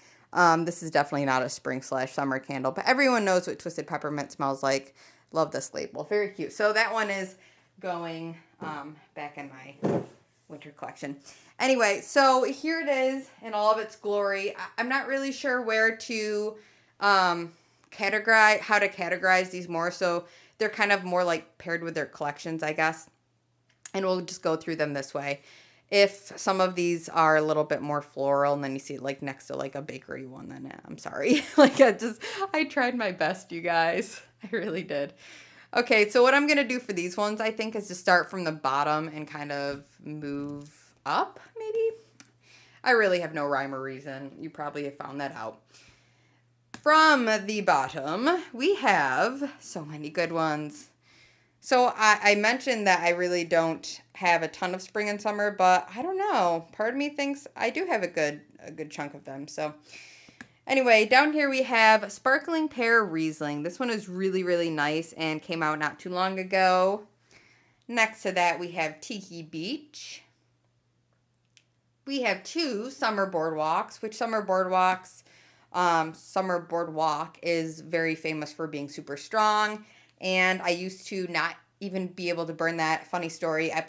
This is definitely not a spring/summer candle, but everyone knows what Twisted Peppermint smells like. Love this label. Very cute. So that one is going back in my winter collection. Anyway, so here it is in all of its glory. I'm not really sure where to categorize these more. So they're kind of more like paired with their collections, I guess. And we'll just go through them this way. If some of these are a little bit more floral and then you see it like next to like a bakery one, then I'm sorry. I tried my best, you guys. I really did. Okay, so what I'm going to do for these ones, I think, is to start from the bottom and kind of move up, maybe? I really have no rhyme or reason. You probably have found that out. From the bottom, we have so many good ones. So I mentioned that I really don't have a ton of spring and summer, but I don't know. Part of me thinks I do have a good chunk of them. So anyway, down here we have Sparkling Pear Riesling. This one is really, really nice and came out not too long ago. Next to that, we have Tiki Beach. We have two Summer Boardwalks, which Summer Boardwalk is very famous for being super strong. And I used to not even be able to burn that. Funny story, I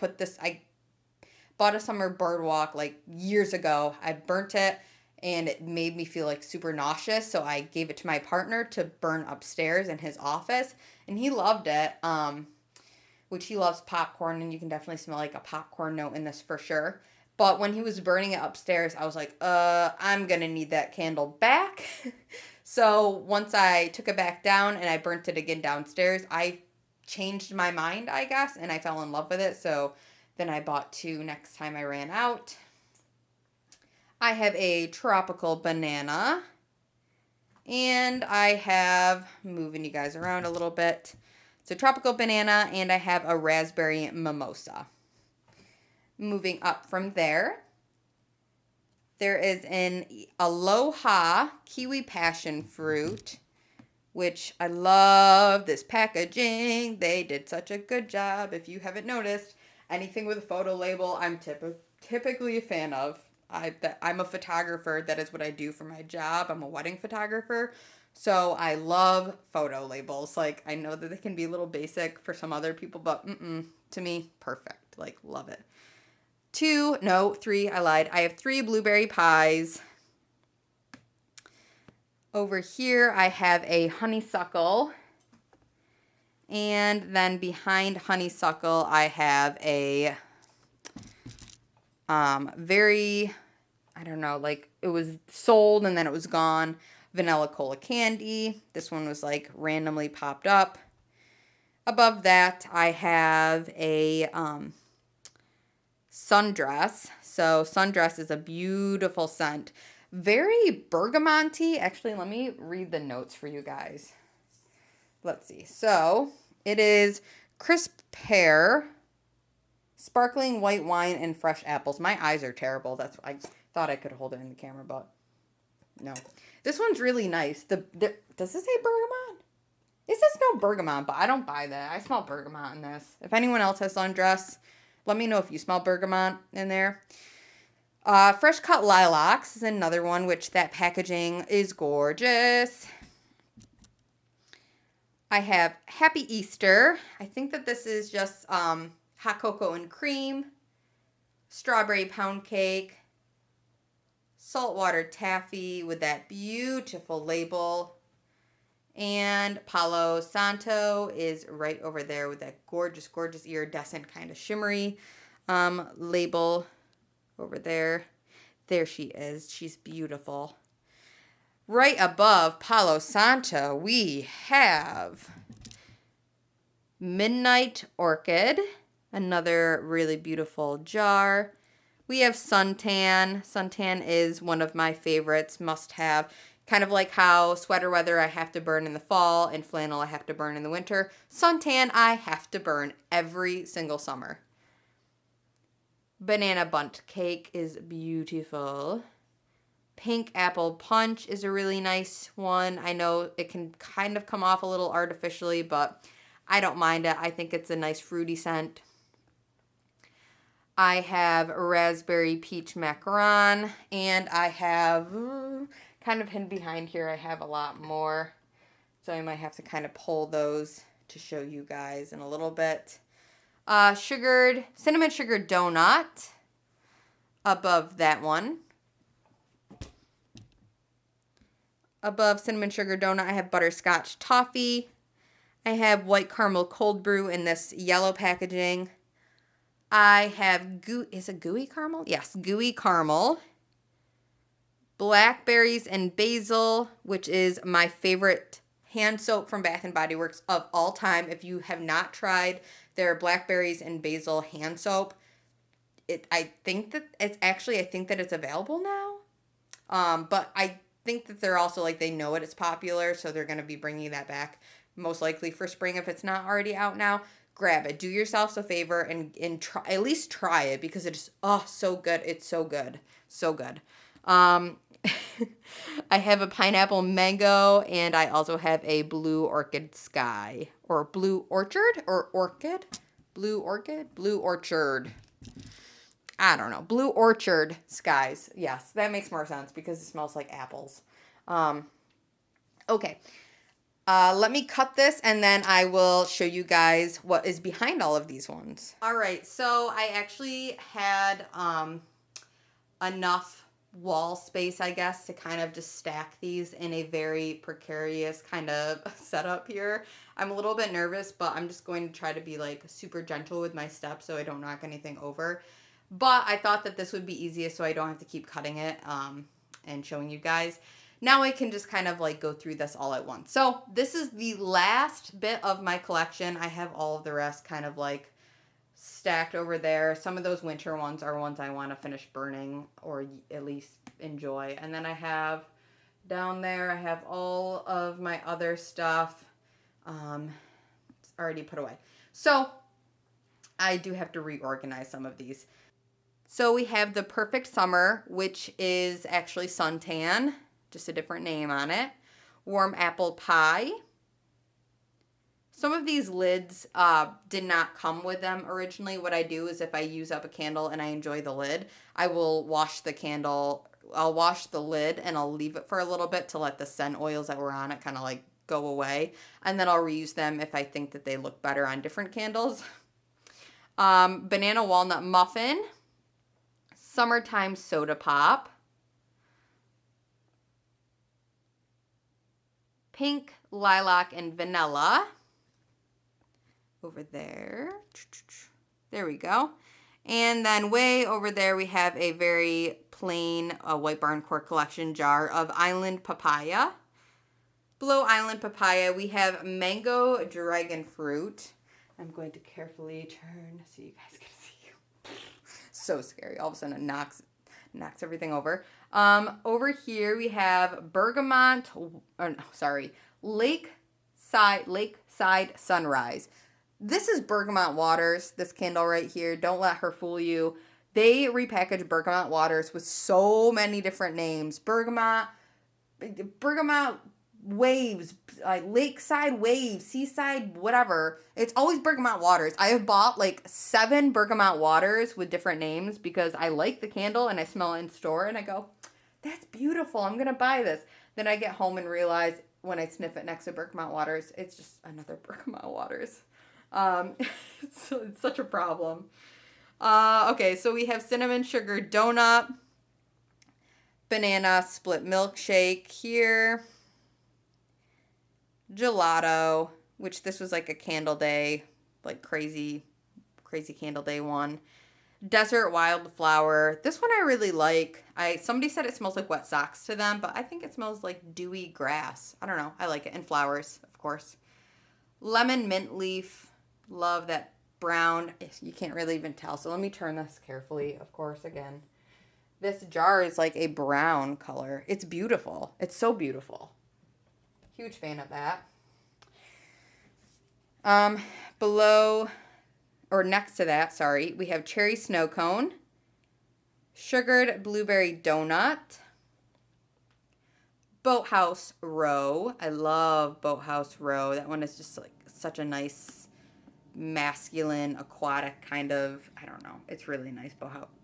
bought a Summer Boardwalk like years ago. I burnt it and it made me feel like super nauseous. So I gave it to my partner to burn upstairs in his office. And he loved it, which he loves popcorn. And you can definitely smell like a popcorn note in this for sure. But when he was burning it upstairs, I was like, I'm going to need that candle back. So once I took it back down and I burnt it again downstairs, I changed my mind, I guess, and I fell in love with it. So then I bought two next time I ran out. I have a tropical banana. And I have, moving you guys around a little bit, so tropical banana, and I have a raspberry mimosa. Moving up from there, there is an Aloha Kiwi Passion Fruit, which I love this packaging. They did such a good job. If you haven't noticed, anything with a photo label, I'm typically a fan of. I'm a photographer. That is what I do for my job. I'm a wedding photographer. So I love photo labels. Like, I know that they can be a little basic for some other people, but to me, perfect. Like, love it. Three, I lied. I have 3 blueberry pies. Over here, I have a honeysuckle. And then behind honeysuckle, I have a I don't know, like it was sold and then it was gone, vanilla cola candy. This one was like randomly popped up. Above that, I have a Sundress. So Sundress is a beautiful scent. Very bergamot-y. Actually, let me read the notes for you guys. Let's see. So it is crisp pear, sparkling white wine, and fresh apples. My eyes are terrible. I thought I could hold it in the camera, but no. This one's really nice. Does this say bergamot? It says no bergamot, but I don't buy that. I smell bergamot in this. If anyone else has Sundress, let me know if you smell bergamot in there. Fresh cut lilacs is another one, which that packaging is gorgeous. I have Happy Easter. I think that this is just hot cocoa and cream, strawberry pound cake, Saltwater Taffy with that beautiful label. And Palo Santo is right over there with that gorgeous, gorgeous iridescent kind of shimmery label over there. There she is. She's beautiful. Right above Palo Santo, we have Midnight Orchid, another really beautiful jar. We have Suntan. Suntan is one of my favorites, must have. Kind of like how sweater weather I have to burn in the fall and flannel I have to burn in the winter. Suntan I have to burn every single summer. Banana Bundt Cake is beautiful. Pink Apple Punch is a really nice one. I know it can kind of come off a little artificially, but I don't mind it. I think it's a nice fruity scent. I have Raspberry Peach Macaron, and I have, kind of hidden behind here, I have a lot more. So I might have to kind of pull those to show you guys in a little bit. Cinnamon Sugar Donut above that one. Above Cinnamon Sugar Donut, I have Butterscotch Toffee. I have White Caramel Cold Brew in this yellow packaging. I have, is it Gooey Caramel? Yes, Gooey Caramel. Blackberries and Basil, which is my favorite hand soap from Bath & Body Works of all time. If you have not tried their Blackberries and Basil hand soap, I think that it's available now. But I think that they're also they know it's popular, so they're going to be bringing that back most likely for spring if it's not already out now. Grab it. Do yourselves a favor and try, at least try it, because it's so good. It's so good. So good. I have a pineapple mango, and I also have a blue orchid sky, or blue orchard, or orchid? Blue orchid? Blue orchard. I don't know. Blue orchard skies. Yes, that makes more sense because it smells like apples. Okay. Let me cut this, and then I will show you guys what is behind all of these ones. All right, so I actually had enough wall space, I guess, to kind of just stack these in a very precarious kind of setup here. I'm a little bit nervous, but I'm just going to try to be super gentle with my steps so I don't knock anything over. But I thought that this would be easiest so I don't have to keep cutting it and showing you guys. Now I can just kind of go through this all at once. So this is the last bit of my collection. I have all of the rest kind of stacked over there. Some of those winter ones are ones I want to finish burning or at least enjoy. And then I have down there, I have all of my other stuff already put away. So I do have to reorganize some of these. So we have the Perfect Summer, which is actually Suntan. Just a different name on it. Warm Apple Pie. Some of these lids did not come with them originally. What I do is if I use up a candle and I enjoy the lid, I will wash the candle. I'll wash the lid and I'll leave it for a little bit to let the scent oils that were on it kind of go away. And then I'll reuse them if I think that they look better on different candles. Banana Walnut Muffin. Summertime Soda Pop. Pink, Lilac, and Vanilla. Over there. There we go. And then way over there we have a very plain White Barn Court Collection jar of Island Papaya. Below Island Papaya we have Mango Dragon Fruit. I'm going to carefully turn so you guys can see. So scary. All of a sudden it knocks everything over. Over here we have Lakeside Sunrise. This is Bergamot Waters, this candle right here. Don't let her fool you. They repackaged Bergamot Waters with so many different names. Bergamot Waves, Lakeside Waves, Seaside, whatever. It's always Bergamot Waters. I have bought 7 Bergamot Waters with different names because I like the candle and I smell it in store and I go, that's beautiful. I'm going to buy this. Then I get home and realize when I sniff it next to Bergamot Waters, it's just another Bergamot Waters. It's such a problem. Okay, so we have Cinnamon Sugar Donut, banana split milkshake here. Gelato, which this was like a candle day, like crazy candle day one. Desert wildflower. This one I really like. Somebody said it smells like wet socks to them, but I think it smells like dewy grass. I don't know. I like it. And flowers, of course. Lemon mint leaf. Love that brown. You can't really even tell. So let me turn this carefully, of course, again. This jar is like a brown color. It's beautiful. It's so beautiful. Huge fan of that. Below, or next to that, sorry, we have cherry snow cone, sugared blueberry donut, Boathouse Row. I love Boathouse Row. That one is just like such a nice masculine aquatic kind of, I don't know. It's really nice.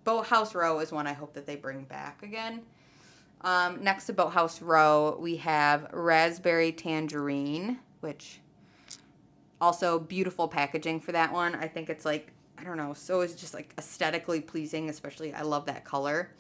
Boathouse Row is one I hope that they bring back again. Next to Boathouse Row, we have raspberry tangerine, which also beautiful packaging for that one. I think it's like, I don't know, so it's just like aesthetically pleasing, especially I love that color.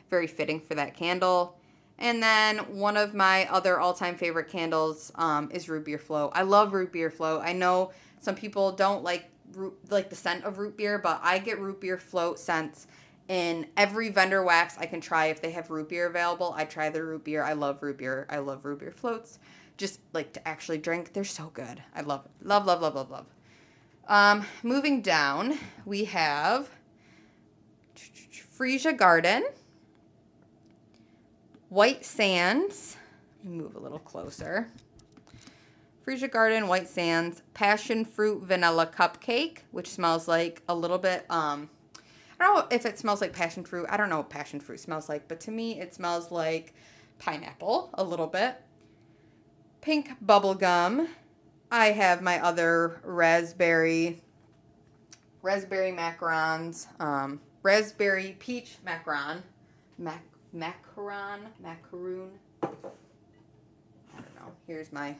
Very fitting for that candle. And then one of my other all-time favorite candles is root beer float. I love root beer float. I know some people don't like the scent of root beer, but I get root beer float scents in every vendor wax I can try. If they have root beer available, I try the root beer. I love root beer. I love root beer floats. Just like to actually drink. They're so good. I love it. Love, love, love, love, love. Moving down, we have Freesia Garden, White Sands. Let me move a little closer. Freesia Garden, White Sands, Passion Fruit Vanilla Cupcake, which smells like a little bit, I don't know if it smells like passion fruit. I don't know what passion fruit smells like, but to me it smells like pineapple a little bit. Pink bubble gum. I have my other raspberry macarons, raspberry peach macaron, macaroon. I don't know. Here's my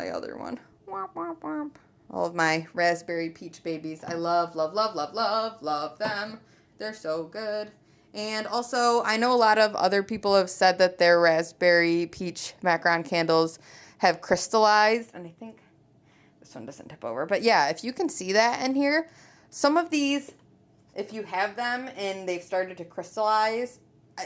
other one. Womp, womp, womp. All of my raspberry peach babies. I love, love, love, love, love, love them. They're so good. And also, I know a lot of other people have said that their raspberry peach macaron candles have crystallized. And I think this one doesn't tip over. But yeah, if you can see that in here, some of these, if you have them and they've started to crystallize,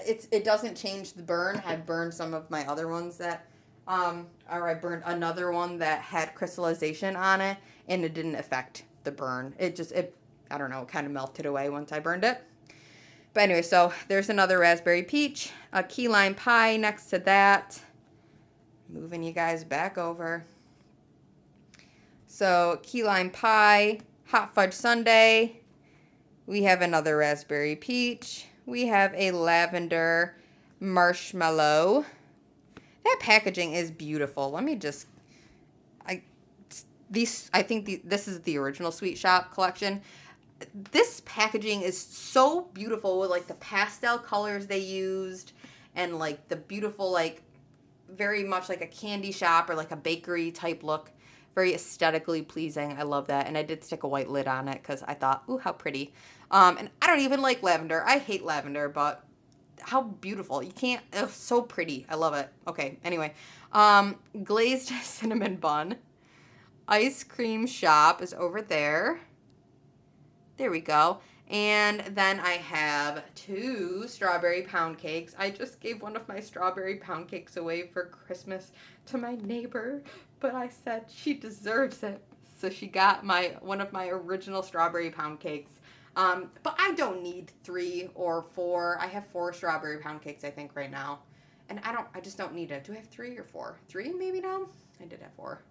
it doesn't change the burn. I've burned some of my other ones that, or I burned another one that had crystallization on it, and it didn't affect the burn. I don't know, it kind of melted away once I burned it. But anyway, so there's another raspberry peach, a key lime pie next to that. Moving you guys back over. So key lime pie, hot fudge sundae. We have another raspberry peach. We have a lavender marshmallow. That packaging is beautiful. Let me just, I think this is the original Sweet Shop collection. This packaging is so beautiful with like the pastel colors they used and like the beautiful, like very much like a candy shop or like a bakery type look. Very aesthetically pleasing. I love that. And I did stick a white lid on it because I thought, ooh, how pretty. And I don't even like lavender. I hate lavender, but how beautiful. You can't, it's so pretty. I love it. Okay, anyway. Glazed cinnamon bun. Ice cream shop is over there. There we go. And then I have 2 strawberry pound cakes. I just gave one of my strawberry pound cakes away for Christmas to my neighbor, but I said she deserves it. So she got one of my original strawberry pound cakes. But I don't need 3 or 4. I have 4 strawberry pound cakes, I think, right now. And I just don't need it. Do I have 3 or 4? 3 maybe now? I did have 4.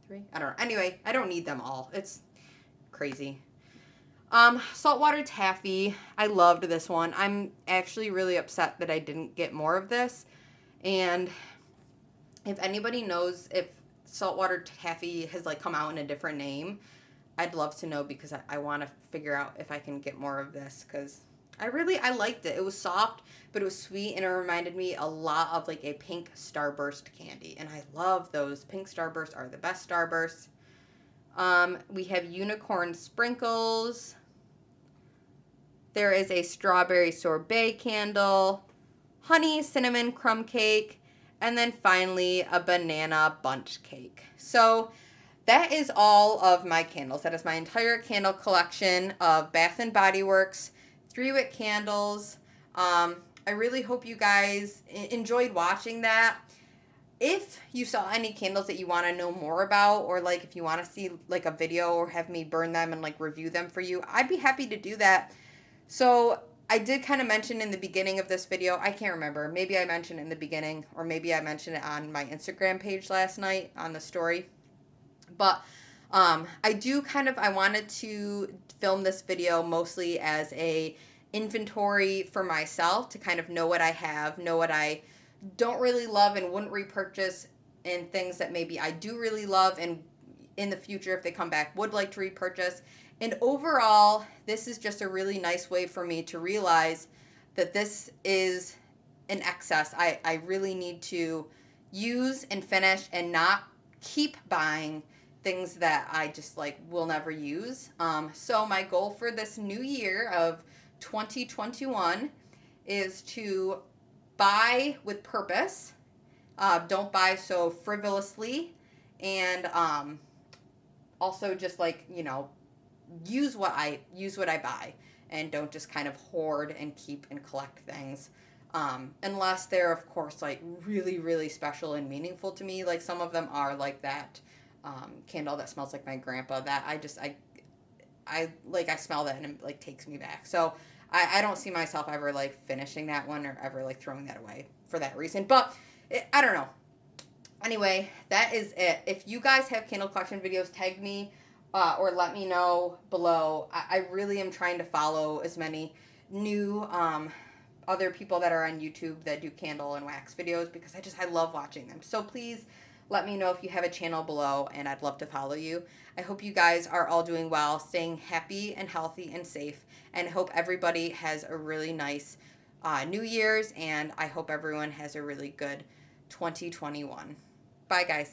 3? I don't know. Anyway, I don't need them all. It's crazy. Saltwater Taffy. I loved this one. I'm actually really upset that I didn't get more of this. And if anybody knows if Saltwater Taffy has like come out in a different name, I'd love to know because I want to figure out if I can get more of this because I liked it. It was soft, but it was sweet and it reminded me a lot of like a pink Starburst candy. And I love those. Pink Starbursts are the best Starbursts. We have unicorn sprinkles. There is a strawberry sorbet candle, honey cinnamon crumb cake, and then finally a banana bundt cake. So that is all of my candles. That is my entire candle collection of Bath & Body Works 3-wick candles. I really hope you guys enjoyed watching that. If you saw any candles that you want to know more about, or like if you want to see like a video or have me burn them and like review them for you, I'd be happy to do that. So I did kind of mention in the beginning of this video, I can't remember, maybe I mentioned it in the beginning, or maybe I mentioned it on my Instagram page last night on the story. But I wanted to film this video mostly as a inventory for myself, to kind of know what I have, know what I don't really love and wouldn't repurchase, and things that maybe I do really love and in the future, if they come back, would like to repurchase. And overall, this is just a really nice way for me to realize that this is an excess. I really need to use and finish and not keep buying things that I just like will never use. So my goal for this new year of 2021 is to buy with purpose. Don't buy so frivolously, and also just like, you know, use what I buy, and don't just kind of hoard and keep and collect things. Unless they're, of course, like really, really special and meaningful to me. Like some of them are, like that candle that smells like my grandpa, that I smell that and it like takes me back. So I don't see myself ever like finishing that one or ever like throwing that away for that reason. But I don't know. Anyway, that is it. If you guys have candle collection videos, tag me or let me know below. I really am trying to follow as many new other people that are on YouTube that do candle and wax videos, because I love watching them. So please let me know if you have a channel below, and I'd love to follow you. I hope you guys are all doing well, staying happy and healthy and safe, and hope everybody has a really nice New Year's, and I hope everyone has a really good 2021. Bye, guys.